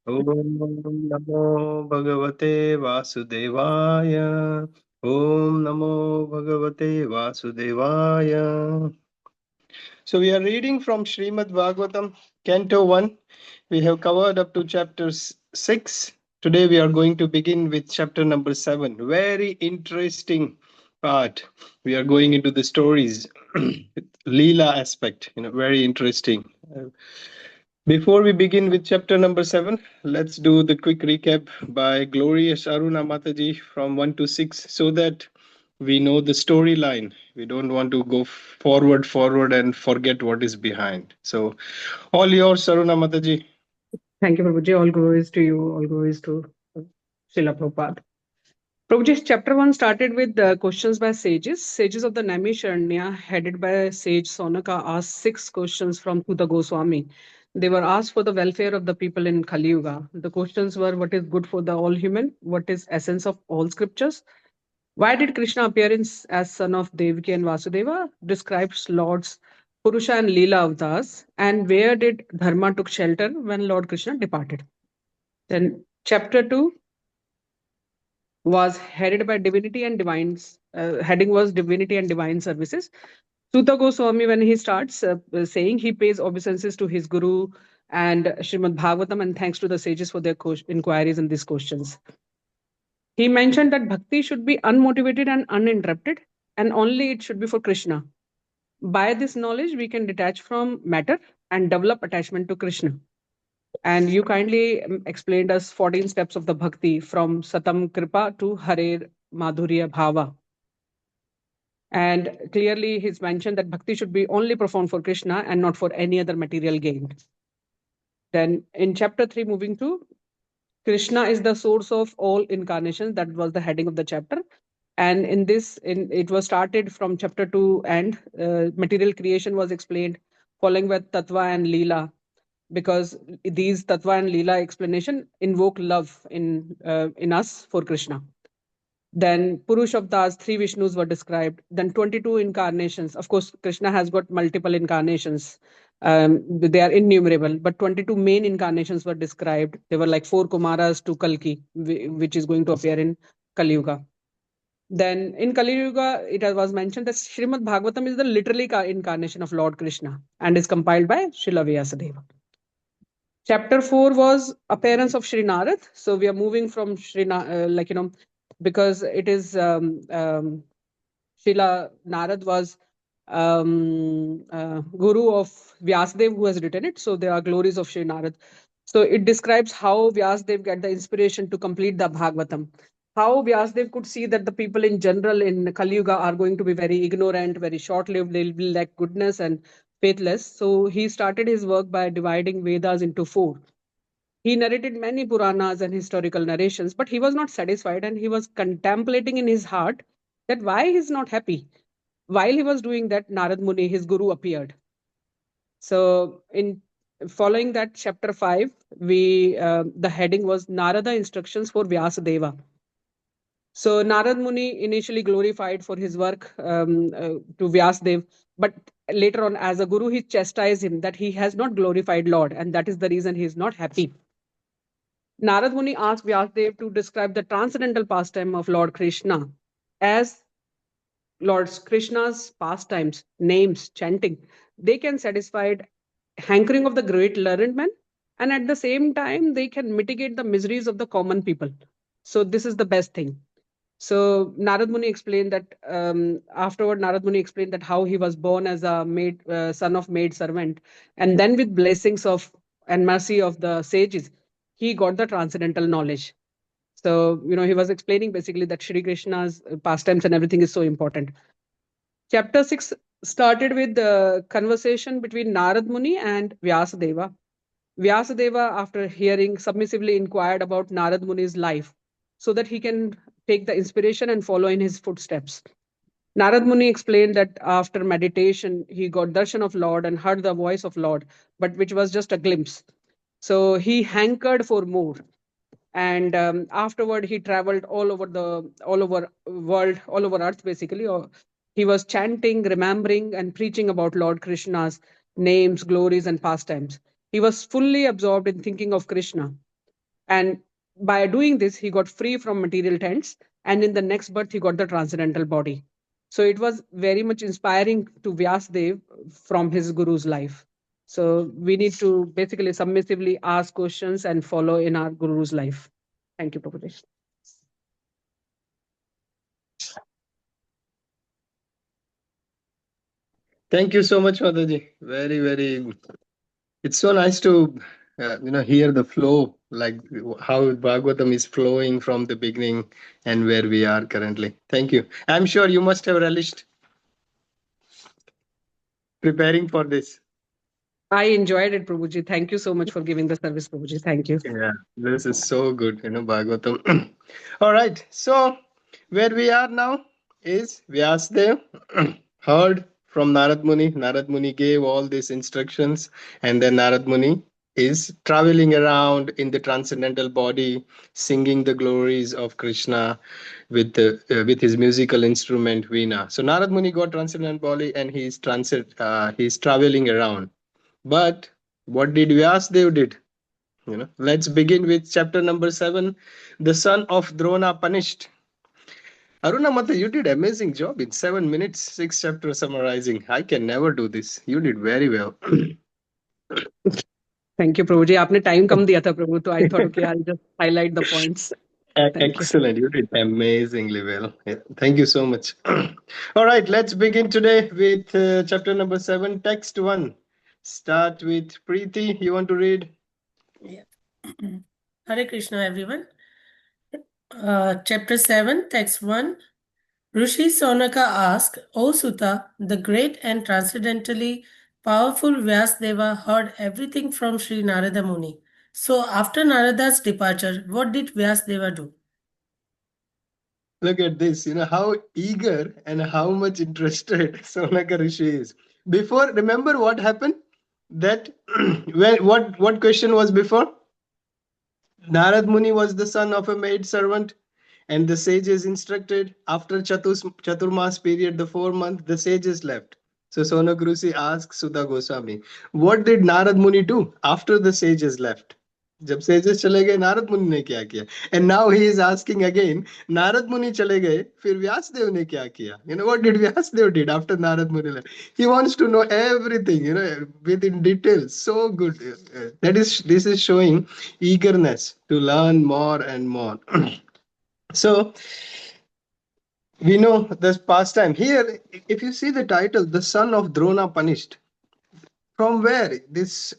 Om Namo Bhagavate Vasudevaya. Om Namo Bhagavate Vasudevaya. So we are reading from Srimad Bhagavatam, Canto 1. We have covered up to chapter 6. Today we are going to begin with chapter number 7. Very interesting part. We are going into the stories, Leela aspect, very interesting. Before we begin with chapter number 7, let's do the quick recap by glorious Aruna Mataji from 1 to 6 so that we know the storyline. We don't want to go forward, and forget what is behind. So, all yours, Aruna Mataji. Thank you, Prabhuji. All glories to you. All glories to Srila Prabhupada. Prabhuji, chapter 1 started with questions by sages. Sages of the Naimisharanya, headed by sage Sonaka, asked 6 questions from Kuta Goswami. They were asked for the welfare of the people in Kali Yuga. The questions were, what is good for the all human? What is essence of all scriptures? Why did Krishna appear as son of Devaki and Vasudeva? Describes Lord's Purusha and Leela avatars. And where did Dharma took shelter when Lord Krishna departed? Then chapter 2 was headed by divinity and divines. Heading was divinity and divine services. Suta Goswami, when he starts saying, he pays obeisances to his guru and Srimad Bhagavatam and thanks to the sages for their inquiries in these questions. He mentioned that bhakti should be unmotivated and uninterrupted, and only it should be for Krishna. By this knowledge, we can detach from matter and develop attachment to Krishna. And you kindly explained us 14 steps of the bhakti from Satam Kripa to Hare Madhurya Bhava. And clearly, he's mentioned that bhakti should be only performed for Krishna and not for any other material gain. Then in chapter 3, moving to Krishna is the source of all incarnations. That was the heading of the chapter. And in this, it was started from chapter 2 and material creation was explained, following with Tattva and Leela, because these Tattva and Leela explanation invoke love in us for Krishna. Then Purush avatars, 3 Vishnus were described. Then 22 incarnations. Of course, Krishna has got multiple incarnations. They are innumerable, but 22 main incarnations were described. They were like 4 Kumaras to Kalki, which is going to appear in Kali Yuga. Then in Kali Yuga, it was mentioned that Srimad Bhagavatam is the literally incarnation of Lord Krishna and is compiled by Srila Vyasadeva. Chapter 4 was appearance of Sri Narad. So we are moving from Sri because it is Srila Narad was guru of Vyasadev who has written it. So there are glories of Sri Narad. So it describes how Vyasadev get the inspiration to complete the Bhagavatam. How Vyasadev could see that the people in general in Kali Yuga are going to be very ignorant, very short-lived, they'll be lack goodness and faithless. So he started his work by dividing Vedas into 4. He narrated many Puranas and historical narrations, but he was not satisfied and he was contemplating in his heart that why he's not happy. While he was doing that, Narad Muni, his guru, appeared. So in following that chapter 5, the heading was Narada instructions for Vyasadeva. So Narad Muni initially glorified for his work to Vyasadev, but later on as a guru, he chastised him that he has not glorified Lord, and that is the reason he is not happy. Narad Muni asked Vyasadev to describe the transcendental pastime of Lord Krishna as Lord Krishna's pastimes, names, chanting. They can satisfy hankering of the great learned man, and at the same time, they can mitigate the miseries of the common people. So this is the best thing. So Narad Muni explained that afterward, Narad Muni explained that how he was born as a son of maid servant, and then with blessings of and mercy of the sages, he got the transcendental knowledge. So he was explaining basically that Shri Krishna's pastimes and everything is so important. Chapter 6 started with the conversation between Narad Muni and Vyasadeva. Vyasadeva, after hearing, submissively inquired about Narad Muni's life so that he can take the inspiration and follow in his footsteps. Narad Muni explained that after meditation, he got darshan of Lord and heard the voice of Lord, but which was just a glimpse. So he hankered for more. And afterward, he traveled all over world, all over earth, basically. He was chanting, remembering, and preaching about Lord Krishna's names, glories, and pastimes. He was fully absorbed in thinking of Krishna. And by doing this, he got free from material tents. And in the next birth, he got the transcendental body. So it was very much inspiring to Vyasdev from his guru's life. So we need to basically submissively ask questions and follow in our guru's life. Thank you, Prabhuji. Thank you so much, Mataji. Very, very. It's so nice to hear the flow, like how Bhagavatam is flowing from the beginning and where we are currently. Thank you. I'm sure you must have relished preparing for this. I enjoyed it, Prabhuji. Thank you so much for giving the service, Prabhuji. Thank you. Yeah, this is so good, Bhagavatam. All right, so where we are now is Vyasdev heard from Narad Muni. Narad Muni gave all these instructions, and then Narad Muni is traveling around in the transcendental body, singing the glories of Krishna with his musical instrument Veena. So Narad Muni got transcendental body, and he's traveling around. But what did Vyasdev did? Let's begin with chapter number 7, the son of Drona punished. Aruna Mata, you did amazing job in 7 minutes, 6 chapters summarizing. I can never do this. You did very well. Thank you, Prabhuji. आपने time कम दिया था प्रभु, तो I thought, okay, I'll just highlight the points. Thank you. Excellent. You did amazingly well. Yeah, thank you so much. All right, let's begin today with chapter number 7, text 1. Start with Preeti. You want to read? Yeah. Hare Krishna, everyone. Chapter 7, text 1. Rishi Sonaka asked, O Sutta, the great and transcendentally powerful Vyasdeva heard everything from Sri Narada Muni. So after Narada's departure, what did Vyasdeva do? Look at this, how eager and how much interested Sonaka Rishi is. Before, remember what happened? That what question was before? Narad Muni was the son of a maid servant, and the sages instructed after Chaturmas period, the 4 month, the sages left. So Sonaka Rishi asked Sudha Goswami, what did Narad Muni do after the sages left? जब sages चले गए नारद मुनि ने क्या किया and now he is asking again Narada Muni चले गए फिर व्यासदेव ने क्या किया what did Vyasadev did after Narada Muni he wants to know everything with in detail so good this is showing eagerness to learn more and more. So we know this pastime here. If you see the title, the son of Drona punished, from where this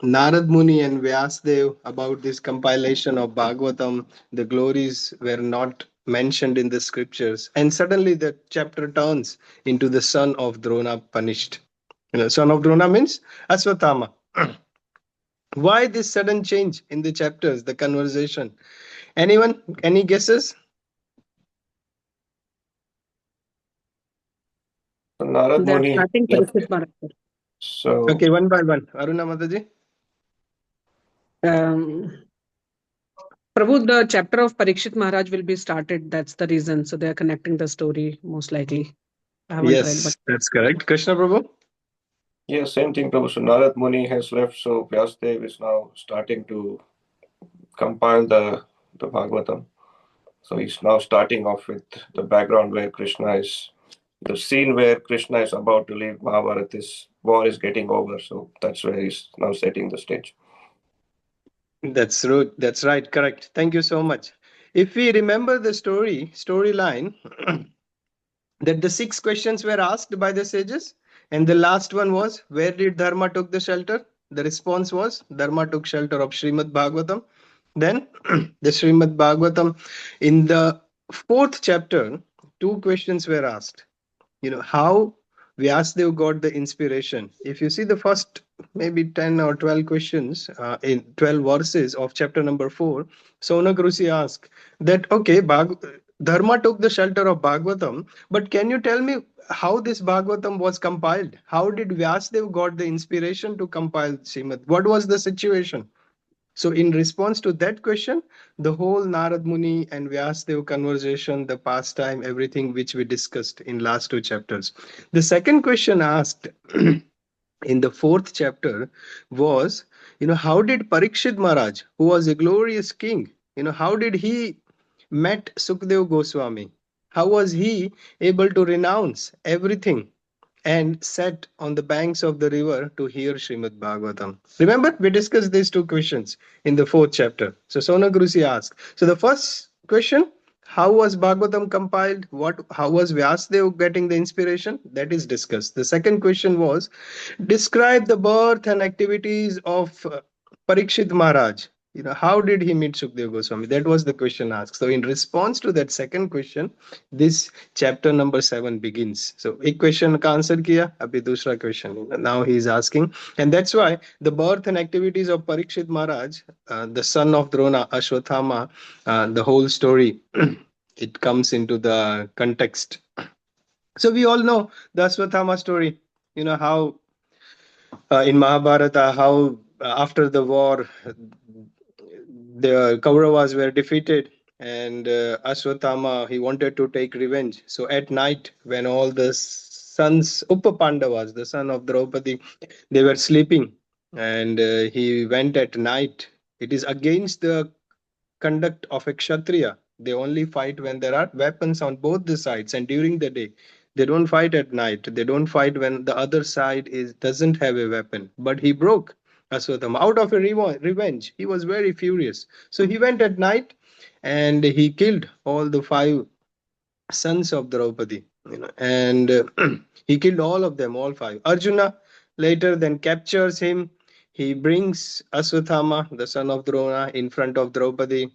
Narad Muni and Vyasdev about this compilation of Bhagavatam, the glories were not mentioned in the scriptures, and suddenly the chapter turns into the son of Drona punished. Son of Drona means Aswathama. Why this sudden change in the chapters, the conversation? Anyone? Any guesses? Narad They are Muni. starting Parikshit Maharaj. So Okay, one by one. Aruna Mataji. Prabhu, the chapter of Parikshit Maharaj will be started. That's the reason. So they are connecting the story most likely. I haven't read, Yes, but that's correct. Krishna Prabhu. yeah, same thing, Prabhu. So Narad Muni has left, so Vyasdev is now starting to compile the Bhagavatam. So he's now starting off with the background where Krishna is, the scene where Krishna is about to leave Mahabharata. This war is getting over, so that's where he's now setting the stage. That's true. That's right. Correct. Thank you so much. If we remember the storyline, that the 6 questions were asked by the sages, and the last one was, where did Dharma took the shelter? The response was, Dharma took shelter of Srimad Bhagavatam. Then the Srimad Bhagavatam, in the 4th chapter, 2 questions were asked. How Vyasdev got the inspiration. If you see the first maybe 10 or 12 questions in 12 verses of chapter number 4, Sonaka Rishi asked that, okay, Dharma took the shelter of Bhagavatam, but can you tell me how this Bhagavatam was compiled? How did Vyasdev got the inspiration to compile Srimad? What was the situation? So in response to that question, the whole Narad Muni and Vyasdev conversation, the pastime, everything which we discussed in last 2 chapters. The second question asked in the 4th chapter was, How did Parikshit Maharaj, who was a glorious king, how did he met Sukdev Goswami? How was he able to renounce everything and sat on the banks of the river to hear Srimad Bhagavatam? Remember, we discussed these two questions in the 4th chapter. So Sona Guruji asked. So the first question, how was Bhagavatam compiled? How was Vyasadeva getting the inspiration? That is discussed. The second question was, describe the birth and activities of Parikshit Maharaj. How did he meet Sukdev Goswami? That was the question asked. So in response to that second question, this chapter number 7 begins. So एक question का answer किया, अभी दूसरा question. Now he is asking, and that's why the birth and activities of Parikshit Maharaj, the son of Drona, Ashwathama, the whole story, it comes into the context. So we all know the Ashwathama story. How in Mahabharata, how after the war, the Kauravas were defeated, and Ashwathama, he wanted to take revenge. So at night, when all the sons, Upapandavas, the son of Draupadi, they were sleeping, and he went at night. It is against the conduct of a Kshatriya. They only fight when there are weapons on both the sides, and during the day. They don't fight at night. They don't fight when the other side doesn't have a weapon. But he broke Aswathama out of a revenge. He was very furious. So he went at night and he killed all the 5 sons of Draupadi. And he killed all of them, all 5. Arjuna later then captures him. He brings Aswathama, the son of Drona, in front of Draupadi,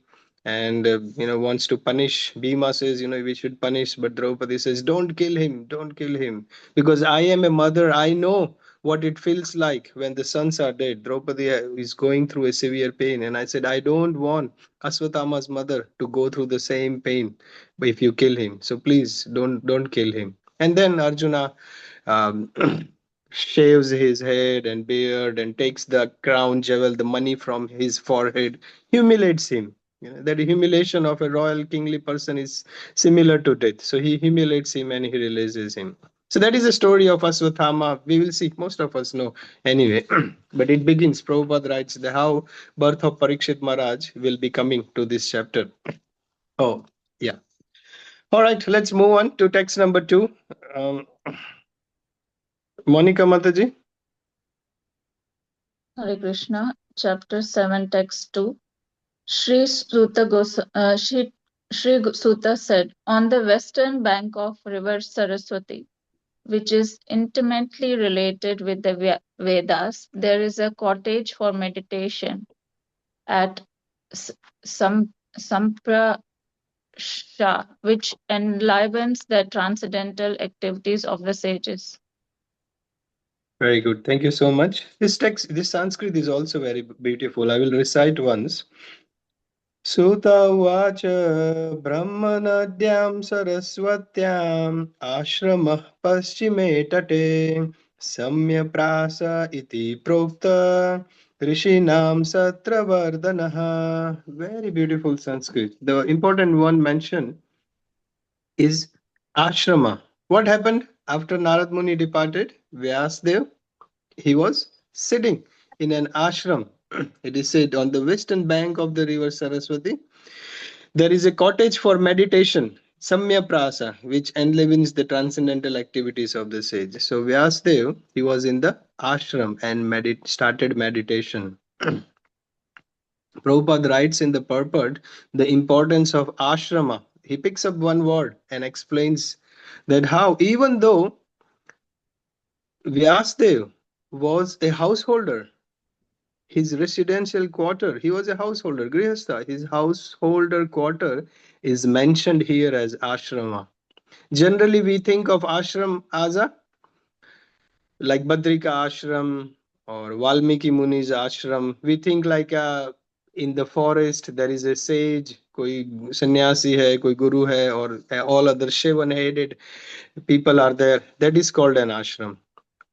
and wants to punish. Bhima says, we should punish, but Draupadi says, don't kill him, because I am a mother. I know what it feels like when the sons are dead. Draupadi is going through a severe pain, and I said, I don't want Aswathama's mother to go through the same pain if you kill him. So please don't kill him. And then Arjuna shaves his head and beard and takes the crown jewel, the money from his forehead, humiliates him. That humiliation of a royal kingly person is similar to death. So he humiliates him and he releases him. So that is the story of Aswathama. We will see. Most of us know anyway. But it begins. Prabhupada writes the how birth of Parikshit Maharaj will be coming to this chapter. Oh, yeah. All right, let's move on to text number 2. Monica Mataji. Hare Krishna, chapter 7, text 2. Sri Suta said, on the western bank of river Saraswati, which is intimately related with the Vedas, there is a cottage for meditation at Samprasha, which enlivens the transcendental activities of the sages. Very good. Thank you so much. This text, this Sanskrit is also very beautiful. I will recite once. Suta uvacha brahmanadyam saraswatyam ashramah paschime tate samya prasa iti prokta rishinam satravardanaha. Very beautiful Sanskrit. The important one mentioned is ashrama. What happened after Narad Muni departed? Vyasadeva, he was sitting in an ashram. It is said on the western bank of the river Saraswati, there is a cottage for meditation, Samya Prasa, which enlivens the transcendental activities of the sage. So Vyasadeva, he was in the ashram and started meditation. Prabhupada writes in the purport the importance of ashrama. He picks up one word and explains that how, even though Vyasadeva was a householder, his residential quarter, he was a householder, Grihastha, his householder quarter is mentioned here as ashrama. Generally, we think of ashram as like Badrika ashram or Valmiki Muni's ashram. We think like in the forest there is a sage, koi sannyasi hai, koi guru hai, or all other Shivan-headed people are there. That is called an ashram.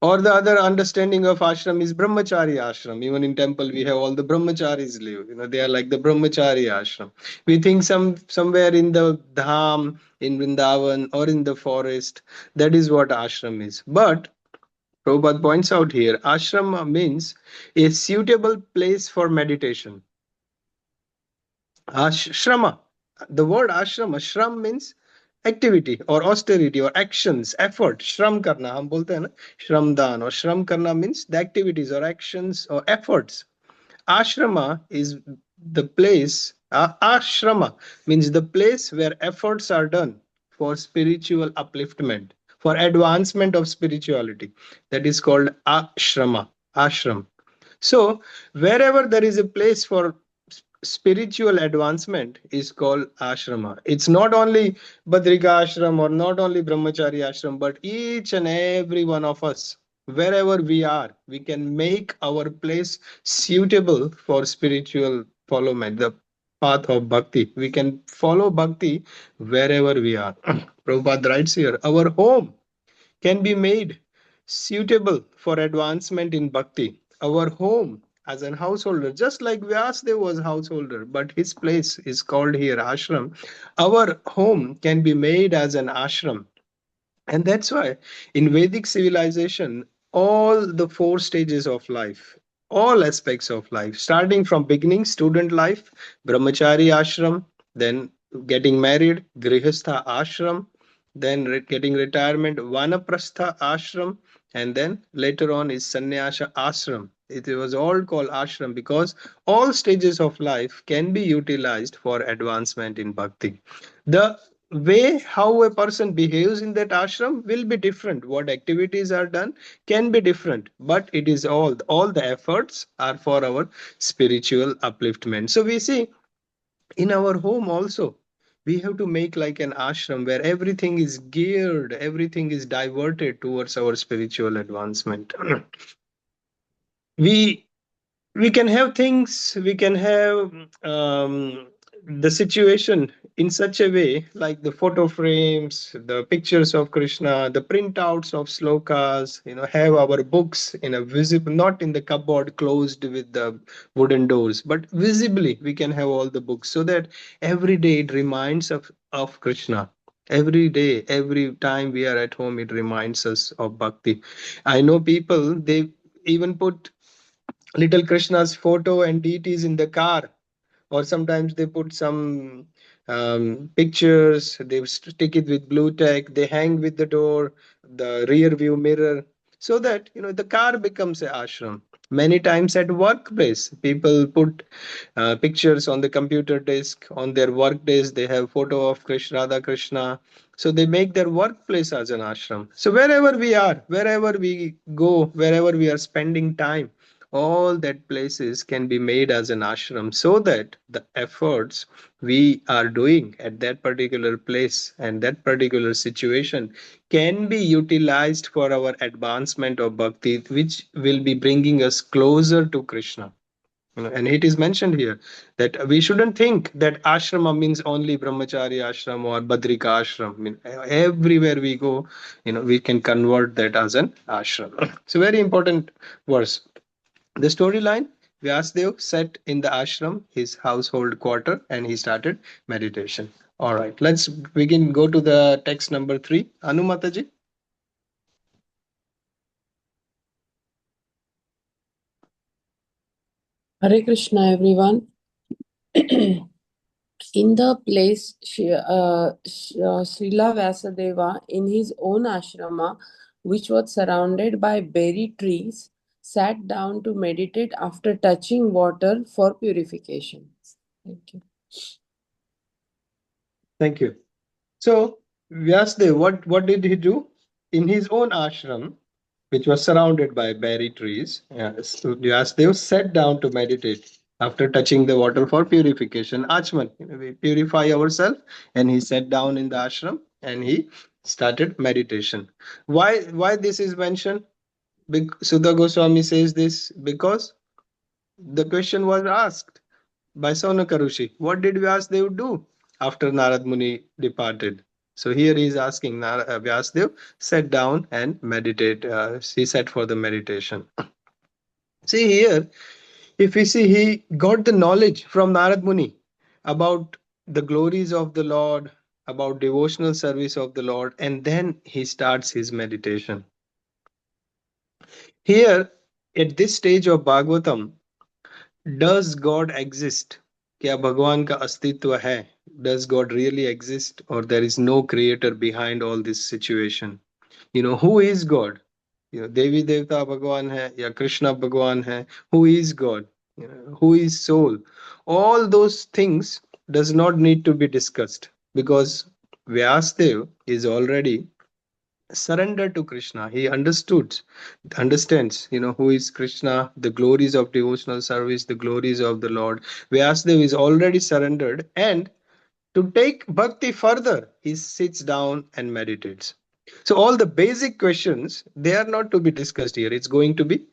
Or the other understanding of ashram is brahmachari ashram. Even in temple, we have all the brahmacharis live. They are like the brahmachari ashram. We think somewhere in the dham, in Vrindavan, or in the forest. That is what ashram is. But Prabhupada points out here, ashrama means a suitable place for meditation. Ashrama, the word ashrama, shram means activity or austerity or actions, effort. Shram karna, हम बोलते हैं ना, shramdan or shram karna means the activities or actions or efforts. Ashrama is the place, ashrama means the place where efforts are done for spiritual upliftment, for advancement of spirituality. That is called ashrama, ashram. So, wherever there is a place for spiritual advancement is called ashrama. It's not only Badrika ashram or not only Brahmachari ashram, but each and every one of us, wherever we are, we can make our place suitable for spiritual followment, the path of bhakti. We can follow bhakti wherever we are. Prabhupada writes here, our home can be made suitable for advancement in bhakti. Our home as an householder, just like Vyasdev was householder, but his place is called here ashram. Our home can be made as an ashram. And that's why in Vedic civilization, all the four stages of life, all aspects of life, starting from beginning, student life, brahmachari ashram, then getting married, grihastha ashram, then getting retirement, vanaprastha ashram, and then later on is sannyasa ashram. It was all called ashram because all stages of life can be utilized for advancement in bhakti. The way how a person behaves in that ashram will be different. What activities are done can be different, but it is all the efforts are for our spiritual upliftment. So we see in our home also we have to make like an ashram where everything is geared, everything is diverted towards our spiritual advancement. we we can have things, we can have the situation in such a way like the photo frames, the pictures of Krishna, the printouts of slokas, have our books in a visible, not in the cupboard closed with the wooden doors, but visibly we can have all the books so that every day it reminds of Krishna. Every day, every time we are at home, it reminds us of bhakti. I know people, they even put little Krishna's photo and deities in the car, or sometimes they put some pictures, they stick it with blue tack, they hang with the door, the rear view mirror, so that the car becomes a ashram. Many times at workplace, people put pictures on the computer desk. On their work days, they have photo of Krishna, Radha Krishna. So they make their workplace as an ashram. So wherever we are, wherever we go, wherever we are spending time, all that places can be made as an ashram so that the efforts we are doing at that particular place and that particular situation can be utilized for our advancement of bhakti, which will be bringing us closer to Krishna. And it is mentioned here that we shouldn't think that ashrama means only brahmachari ashram or badrika ashram. Everywhere we go, we can convert that as an ashram. So very important verse. The storyline, Vyasdev sat in the ashram, his household quarter, and he started meditation. All right, let's begin. Go to the text number 3. Anu Mataji. Hare Krishna, everyone. In the place, Srila Vyasadeva, in his own ashrama, which was surrounded by berry trees, sat down to meditate after touching water for purification. Thank you. Thank you. So, Vyasdev, what did he do? In his own ashram, which was surrounded by berry trees, so Vyasdev sat down to meditate after touching the water for purification. Achman, we purify ourselves, and he sat down in the ashram and he started meditation. Why this is mentioned? Sudha Goswami says this because the question was asked by Saunaka Rishi. What did Vyasdev do after Narad Muni departed? So here he is asking Vyasdev, sat down and meditate. He sat for the meditation. See here, if we see, he got the knowledge from Narad Muni about the glories of the Lord, about devotional service of the Lord, and then he starts his meditation. Here, at this stage of Bhagavatam, does God exist? क्या भगवान का अस्तित्व है? Does God really exist, or there is no creator behind all this situation? Who is God? देवी देवता भगवान है या कृष्णा भगवान है? Who is God? Who is soul? All those things does not need to be discussed, because Vyasdev is already surrendered to Krishna. He understands, who is Krishna, the glories of devotional service, the glories of the Lord. Vyasdev is already surrendered, and to take bhakti further, he sits down and meditates. So all the basic questions, they are not to be discussed here. It's going to be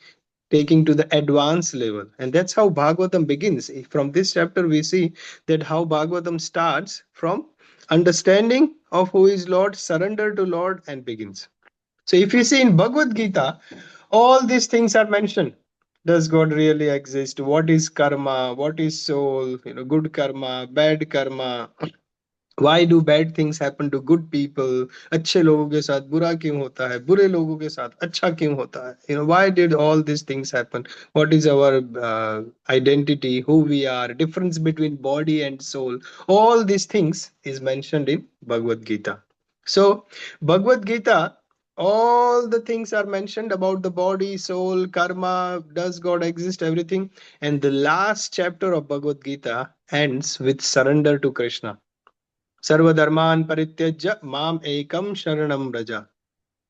taking to the advanced level. And that's how Bhagavatam begins. From this chapter, we see that how Bhagavatam starts from understanding of who is Lord, surrender to Lord, and begins. So if you see in Bhagavad Gita, all these things are mentioned. Does God really exist? What is karma? What is soul? Good karma, bad karma. Why do bad things happen to good people? अच्छे लोगों के साथ बुरा क्यों होता है? बुरे लोगों के साथ अच्छा क्यों होता है? Why did all these things happen? What is our identity? Who we are? Difference between body and soul? All these things is mentioned in Bhagavad Gita. So Bhagavad Gita, all the things are mentioned about the body, soul, karma, does God exist, everything. And the last chapter of Bhagavad Gita ends with surrender to Krishna. Sarvadharman parityajya mam ekam sharanam raja.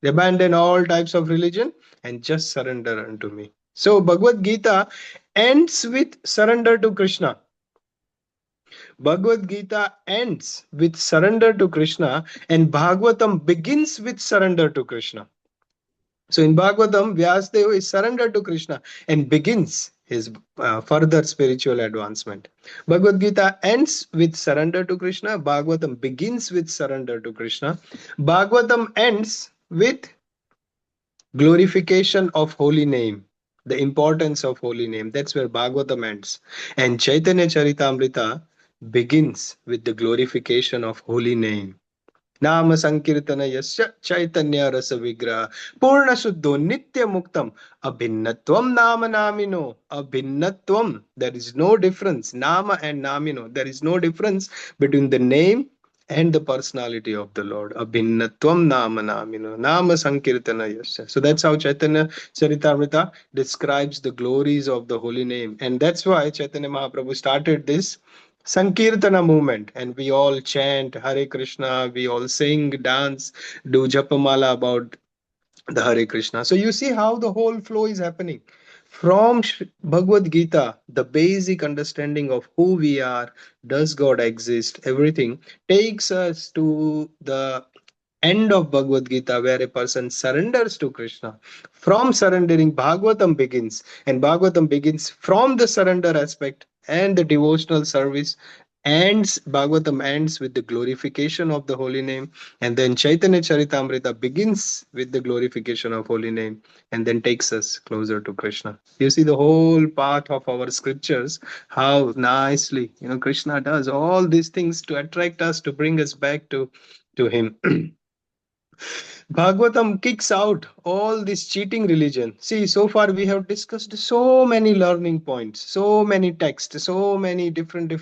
Abandon all types of religion and just surrender unto me. So Bhagavad Gita ends with surrender to Krishna. Bhagavad Gita ends with surrender to Krishna, and Bhagavatam begins with surrender to Krishna. So in Bhagavatam, Vyasdeva is surrendered to Krishna and begins his further spiritual advancement. Bhagavad Gita ends with surrender to Krishna. Bhagavatam begins with surrender to Krishna. Bhagavatam ends with glorification of holy name, the importance of holy name. That's where Bhagavatam ends. And Chaitanya Charitamrita begins with the glorification of holy name. नाम संकीर्तन यस्य चैतन्य रस विग्रह पूर्ण शुद्धो नित्य मुक्तम अभिन्नत्वम नाम नामिनो. Abhinnatvam, there is no difference. Nama and namino, there is no difference between the name and the personality of the Lord. Abhinnatvam nama namino, nama sankirtana yasya. So that's how Chaitanya Charitamrita describes the glories of the holy name, and that's why Chaitanya Mahaprabhu started this Sankirtana movement, and we all chant Hare Krishna, we all sing, dance, do Japamala about the Hare Krishna. So you see how the whole flow is happening. From Bhagavad Gita, the basic understanding of who we are, does God exist, everything takes us to the end of Bhagavad Gita, where a person surrenders to Krishna. From surrendering, Bhagavatam begins, and Bhagavatam begins from the surrender aspect and the devotional service. Ends Bhagavatam ends with the glorification of the holy name, and then Chaitanya Charitamrita begins with the glorification of holy name, and then takes us closer to Krishna. You see the whole path of our scriptures, how nicely Krishna does all these things to attract us, to bring us back to him. Bhagavatam kicks out all this cheating religion. See, so far we have discussed so many learning points, so many texts, so many different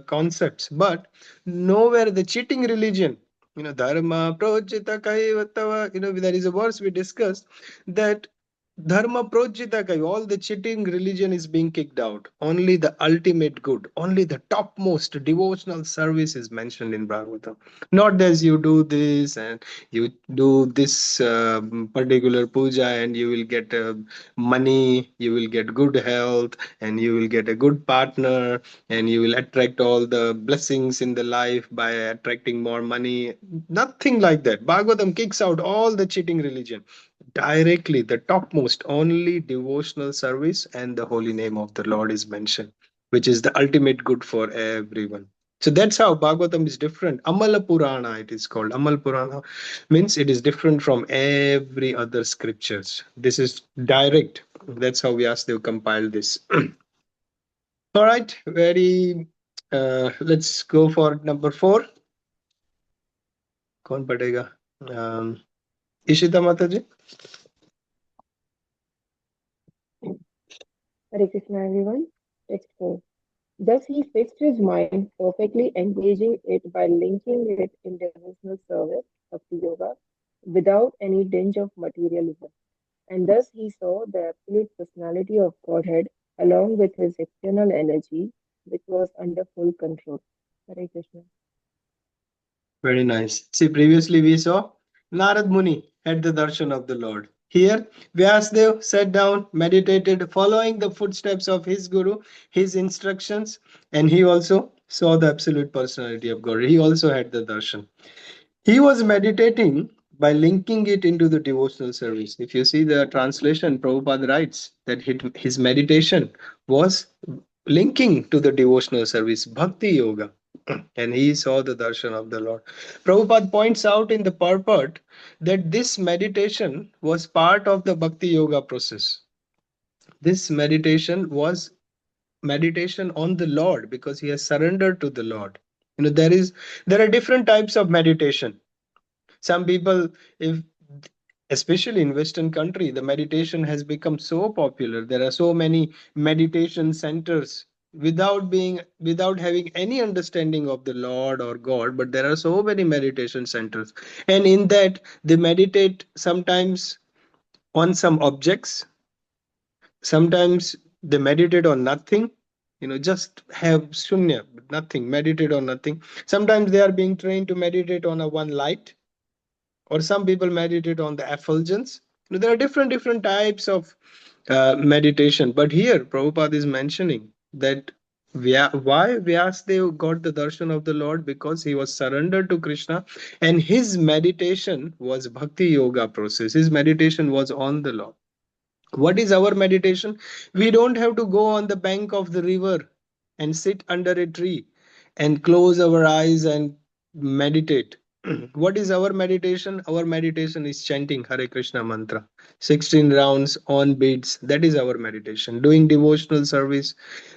concepts, but nowhere the cheating religion. Dharma projita kaivatava. There is a verse we discussed that Dharma projita kai, all the cheating religion is being kicked out. Only the ultimate good, only the topmost devotional service is mentioned in Bhagavatam. Not as you do this and you do this particular puja and you will get money, you will get good health, and you will get a good partner, and you will attract all the blessings in the life by attracting more money. Nothing like that. Bhagavatam kicks out all the cheating religion. Directly, the topmost, only devotional service and the holy name of the Lord is mentioned, which is the ultimate good for everyone. So that's how Bhagavatam is different. Amala Purana, it is called. Amal Purana means it is different from every other scriptures. This is direct. That's how Vyasadeva compiled this. All right, let's go for number 4. कौन पढ़ेगा? Ishita Mataji. Hare Krishna, everyone. Text 4. Thus he fixed his mind, perfectly engaging it by linking it in devotional service, bhakti yoga, without any tinge of materialism. And thus he saw the absolute personality of Godhead along with his external energy, which was under full control. Hare Krishna. Very nice. See, previously we saw Narad Muni had the darshan of the Lord. Here, Vyasdev sat down, meditated, following the footsteps of his guru, his instructions, and he also saw the absolute personality of God. He also had the darshan. He was meditating by linking it into the devotional service. If you see the translation, Prabhupada writes that his meditation was linking to the devotional service, bhakti yoga, and he saw the darshan of the Lord. Prabhupada points out in the purport that this meditation was part of the bhakti yoga process. This meditation was meditation on the Lord because he has surrendered to the Lord. There are different types of meditation. Some people, if especially in Western country, the meditation has become so popular. There are so many meditation centers without having any understanding of the Lord or God, but there are so many meditation centers, and in that they meditate sometimes on some objects, sometimes they meditate on nothing, just have shunya, nothing, meditate on nothing. Sometimes they are being trained to meditate on a one light, or some people meditate on the effulgence. There are different types of meditation, but here Prabhupada is mentioning that why Vyasdev got the darshan of the Lord, because he was surrendered to Krishna, and his meditation was bhakti yoga process. His meditation was on the Lord. What is our meditation? We don't have to go on the bank of the river and sit under a tree and close our eyes and meditate. What is our meditation? Our meditation is chanting Hare Krishna mantra, 16 rounds on beats. That is our meditation. Doing devotional service.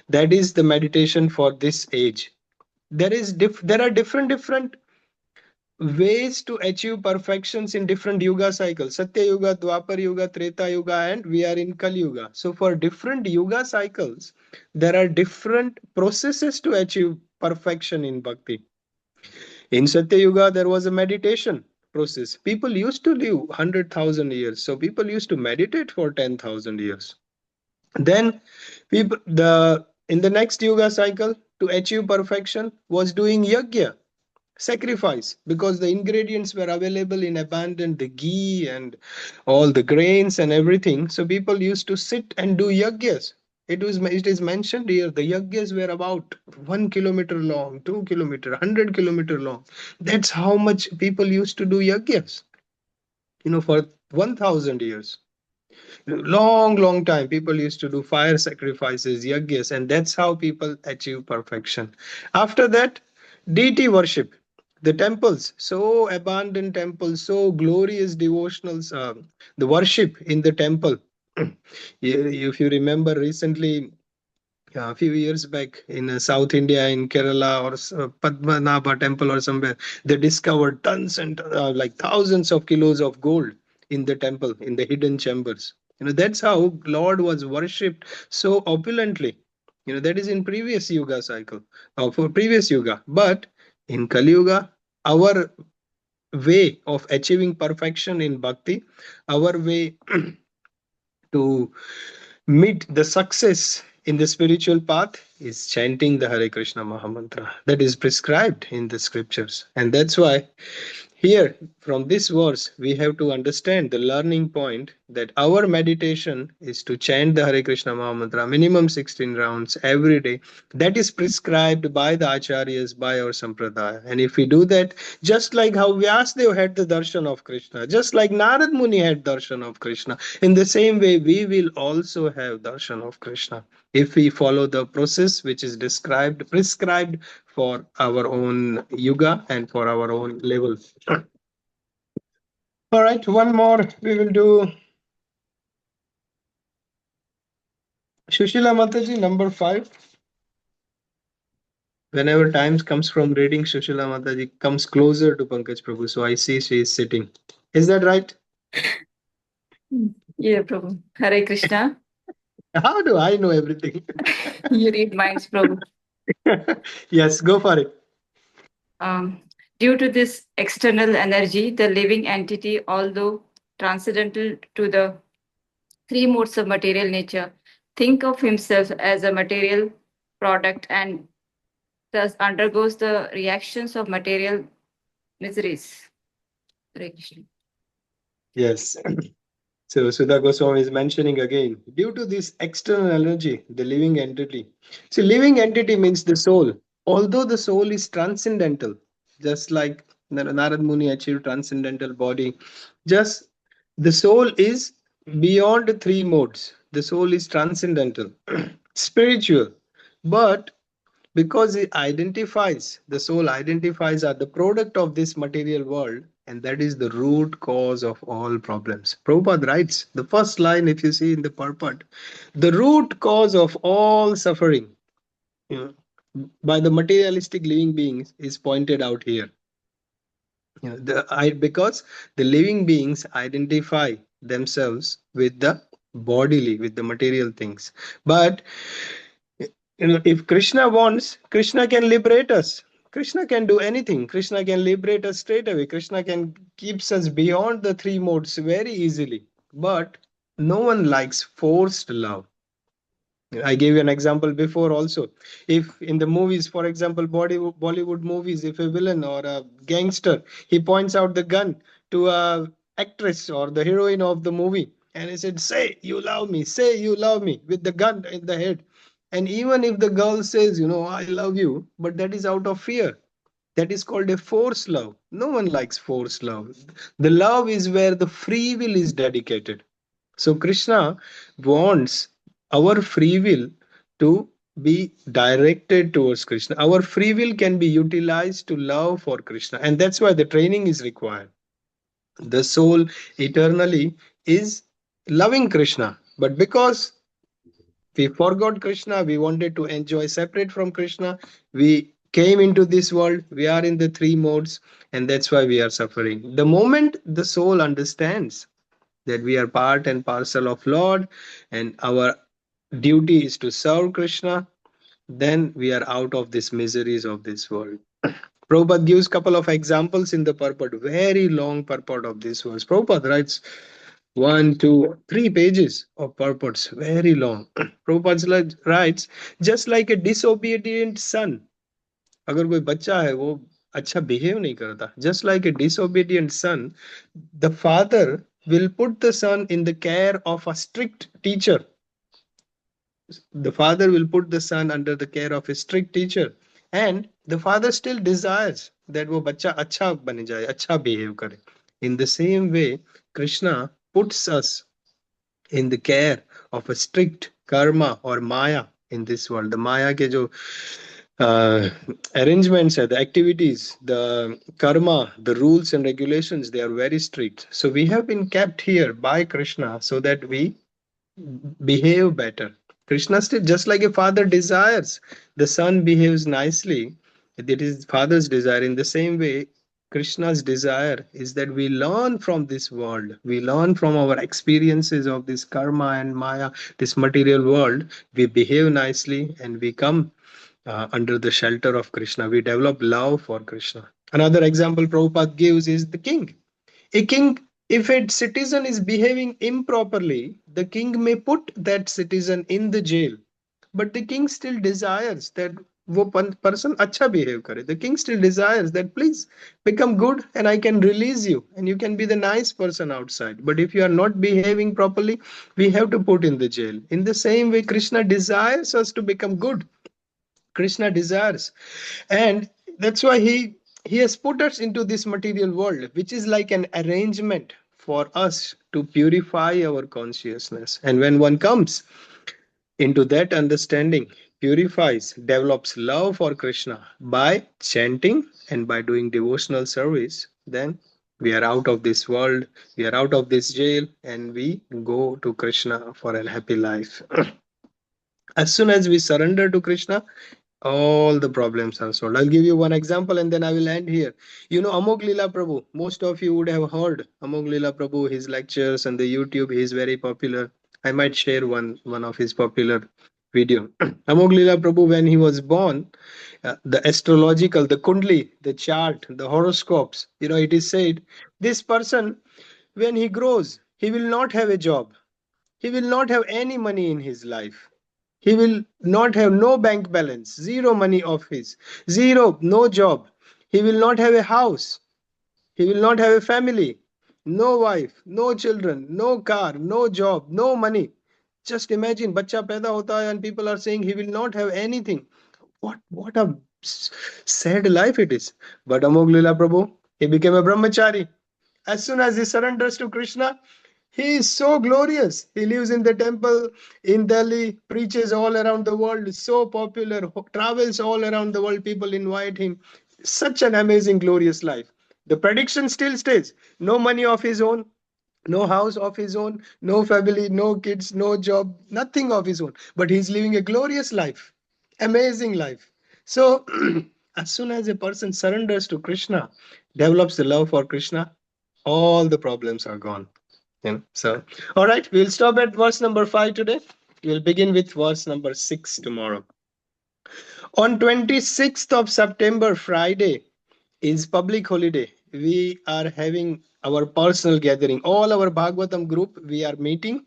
That is the meditation for this age. There are different ways to achieve perfections in different yuga cycles: Satya Yuga, Dwapar Yuga, Treta Yuga, and we are in Kali Yuga. So for different yuga cycles, there are different processes to achieve perfection in bhakti. In Satya Yuga, there was a meditation process. People used to live 100,000 years, so people used to meditate for 10,000 years. Then people, the in the next yuga cycle, to achieve perfection was doing yajna, sacrifice, because the ingredients were available in abundance, the ghee and all the grains and everything. So people used to sit and do yajnas. It is mentioned here the yajnas were about 1 kilometer long, 2 kilometer, 100 kilometer long. That's how much people used to do yajnas, for 1,000 years. Long time people used to do fire sacrifices, yajnas, and that's how people achieve perfection. After that, deity worship. The temples, so abundant temples, so glorious devotionals, the worship in the temple. If you remember recently, a few years back in South India, in Kerala or Padmanabha temple or somewhere, they discovered tons and like thousands of kilos of gold in the temple, in the hidden chambers. That's how Lord was worshipped so opulently. That is in previous yuga cycle, for previous yuga. But in Kali Yuga, our way of achieving perfection in bhakti, our way to meet the success in the spiritual path is chanting the Hare Krishna Mahamantra that is prescribed in the scriptures. And that's why here, from this verse, we have to understand the learning point that our meditation is to chant the Hare Krishna Mahamantra minimum 16 rounds every day. That is prescribed by the acharyas, by our sampradaya. And if we do that, just like how Vyasdev had the darshan of Krishna, just like Narad Muni had darshan of Krishna, in the same way, we will also have darshan of Krishna if we follow the process which is prescribed for our own yuga and for our own level. All right, one more. We will do Shushila Mataji, number 5. Whenever time comes from reading, Shushila Mataji comes closer to Pankaj Prabhu. So I see she is sitting. Is that right? Yeah, Prabhu. Hare Krishna. How do I know everything? You read minds, Prabhu. Yes, go for it. Due to this external energy, the living entity, although transcendental to the three modes of material nature, think of himself as a material product and thus undergoes the reactions of material miseries. Hare Krishna. Yes. So Sudha Goswami is mentioning again, due to this external energy, the living entity. See, living entity means the soul. Although the soul is transcendental, just like Narad Muni achieved transcendental body, just the soul is beyond three modes. The soul is transcendental, spiritual, but because the soul identifies are the product of this material world, and that is the root cause of all problems. Prabhupada writes the first line, if you see in the purport, the root cause of all suffering, you know, by the materialistic living beings is pointed out here. Because the living beings identify themselves with the bodily, with the material things. But if Krishna wants, Krishna can liberate us. Krishna can do anything. Krishna can liberate us straight away. Krishna can keeps us beyond the three modes very easily. But no one likes forced love. I gave you an example before also. If in the movies, for example, Bollywood movies, if a villain or a gangster, he points out the gun to a actress or the heroine of the movie, and he said, say you love me, with the gun in the head. And even if the girl says, I love you, but that is out of fear. That is called a forced love. No one likes forced love. The love is where the free will is dedicated. So Krishna wants our free will to be directed towards Krishna. Our free will can be utilized to love for Krishna. And that's why the training is required. The soul eternally is loving Krishna. But because we forgot Krishna, we wanted to enjoy separate from Krishna, we came into this world, we are in the three modes, and that's why we are suffering. The moment the soul understands that we are part and parcel of Lord and our duty is to serve Krishna, then we are out of these miseries of this world. Prabhupada gives couple of examples in the purport, very long purport of this verse. Prabhupada writes 1, 2, 3 pages of purports, very long. Prabhupada writes, just like a disobedient son, अगर कोई बच्चा है वो अच्छा behave नहीं करता, just like a disobedient son, the father will put the son in the care of a strict teacher. The father will put the son under the care of a strict teacher, and the father still desires that वो बच्चा अच्छा बन जाए, अच्छा behave करे. In the same way, Krishna puts us in the care of a strict karma or maya in this world. The maya के जो arrangements, the activities, the karma, the rules and regulations, they are very strict. So we have been kept here by Krishna so that we behave better. Krishna still, just like a father desires the son behaves nicely, it is father's desire. In the same way, Krishna's desire is that we learn from this world, we learn from our experiences of this karma and maya, this material world, we behave nicely and we come under the shelter of Krishna. We develop love for Krishna. Another example Prabhupada gives is the king. A king, if a citizen is behaving improperly, the king may put that citizen in the jail. But the king still desires that वो person अच्छा behave करे. The king still desires that please become good and I can release you and you can be the nice person outside. But if you are not behaving properly, we have to put in the jail. In the same way, Krishna desires us to become good. Krishna desires, and that's why he has put us into this material world, which is like an arrangement for us to purify our consciousness. And when one comes into that understanding, purifies, develops love for Krishna by chanting and by doing devotional service, then we are out of this world, we are out of this jail, and we go to Krishna for a happy life. As soon as we surrender to Krishna, all the problems are solved. I'll give you one example and then I will end here. Amog Lila Prabhu, most of you would have heard Amog Lila Prabhu, his lectures and the YouTube, he is very popular. I might share one of his popular video. Amog Lila Prabhu, when he was born, the astrological, the kundli, the chart, the horoscopes, it is said, this person, when he grows, he will not have a job. He will not have any money in his life. He will not have no bank balance, zero money of his, zero, no job. He will not have a house. He will not have a family, no wife, no children, no car, no job, no money. Just imagine, bacha paida hota hai and people are saying he will not have anything. What a sad life it is. But Amog Lila Prabhu, he became a brahmachari. As soon as he surrenders to Krishna, he is so glorious. He lives in the temple in Delhi, preaches all around the world, is so popular, travels all around the world. People invite him. Such an amazing, glorious life. The prediction still stays. No money of his own, no house of his own, no family, no kids, no job, nothing of his own. But he's living a glorious life, amazing life. So, as soon as a person surrenders to Krishna, develops the love for Krishna, all the problems are gone. So, all right, we'll stop at verse number 5 today. We'll begin with verse number 6 tomorrow. On 26th of September, Friday, is public holiday. We are having our personal gathering. All our Bhagavatam group, we are meeting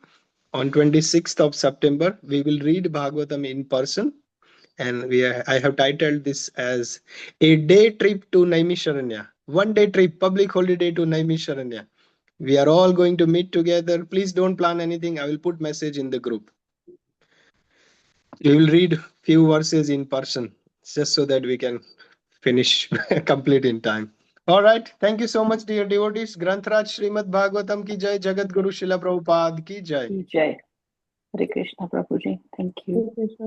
on 26th of September. We will read Bhagavatam in person. And I have titled this as a day trip to Naimisharanya. 1 day trip, public holiday to Naimisharanya. We are all going to meet together. Please don't plan anything. I will put message in the group. We will read few verses in person just so that we can finish complete in time. All right. Thank you so much, dear devotees. Grantraj Srimad Bhagavatam ki jai. Jagat Guru Srila Prabhupada ki jai. Jai. Hare Krishna, Prabhuji. Thank you. Hare Krishna.